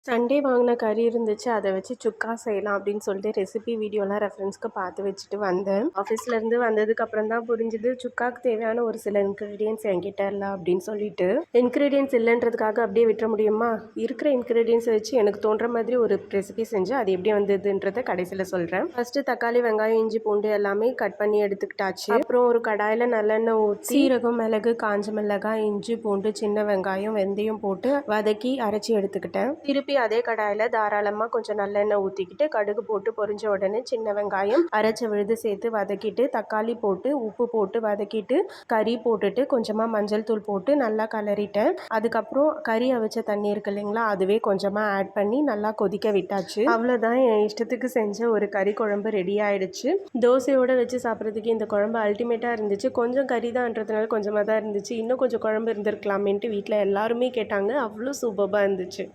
Sunday வாங்கின கறி இருந்துச்சு. அத வச்சு சுக்கா செய்யலாம் அப்படின்னு சொல்லிட்டு ரெசிபி வீடியோலாம் ரெஃபரன்ஸ்க்கு பார்த்து வச்சுட்டு வந்தேன். ஆஃபீஸ்லேருந்து வந்ததுக்கப்புறம் தான் புரிஞ்சுது சுக்காக்கு தேவையான ஒரு சில இன்க்ரீடியன்ட்ஸ் என்கிட்ட இல்லை அப்படின்னு சொல்லிட்டு. இன்க்ரீடியன்ட்ஸ் இல்லைன்றதுக்காக அப்படியே விட்டுற முடியுமா? இருக்கிற இன்க்ரீடியன்ஸை வச்சு எனக்கு தோன்ற மாதிரி ஒரு ரெசிபி செஞ்சு அது எப்படி வந்ததுன்றதை கடைசியில் சொல்கிறேன். ஃபஸ்ட்டு தக்காளி, வெங்காயம், இஞ்சி, பூண்டு எல்லாமே கட் பண்ணி எடுத்துக்கிட்டாச்சு. அப்புறம் ஒரு கடாயில் நல்லெண்ணெய் ஊற்றி சீரகம், மிளகு, காஞ்ச மிளகாய், இஞ்சி, பூண்டு, சின்ன வெங்காயம், வெந்தயம் போட்டு வதக்கி அரைச்சி எடுத்துக்கிட்டேன். திருப்பி அதே கடாயில் தாராளமாக கொஞ்சம் நல்லெண்ணெய் ஊற்றிக்கிட்டு கடுகு போட்டு பொரிஞ்ச உடனே சின்ன வெங்காயம் அரைச்ச விழுது சேர்த்து வதக்கிட்டு தக்காளி போட்டு உப்பு போட்டு வதக்கிட்டு கறி போட்டுட்டு கொஞ்சமாக மஞ்சள் தூள் போட்டு நல்லா கலரிட்டேன். அதுக்கப்புறம் கறி அவிச்ச தண்ணி இருக்கு இல்லைங்களா, அதுவே கொஞ்சமாக ஆட் பண்ணி நல்லா கொதிக்க விட்டாச்சு. அவ்வளோதான், என் இஷ்டத்துக்கு செஞ்ச ஒரு கறி குழம்பு ரெடி ஆயிடுச்சு. தோசையோடு வச்சு சாப்பிட்றதுக்கு இந்த குழம்பு அல்டிமேட்டாக இருந்துச்சு. கொஞ்சம் கறி தான்ன்றதுனால கொஞ்சமாக தான் இருந்துச்சு. இன்னும் கொஞ்சம் குழம்பு இருந்திருக்கலாமேன்ட்டு வீட்டில் எல்லாருமே கேட்டாங்க. அவ்வளோ சூப்பராக இருந்துச்சு.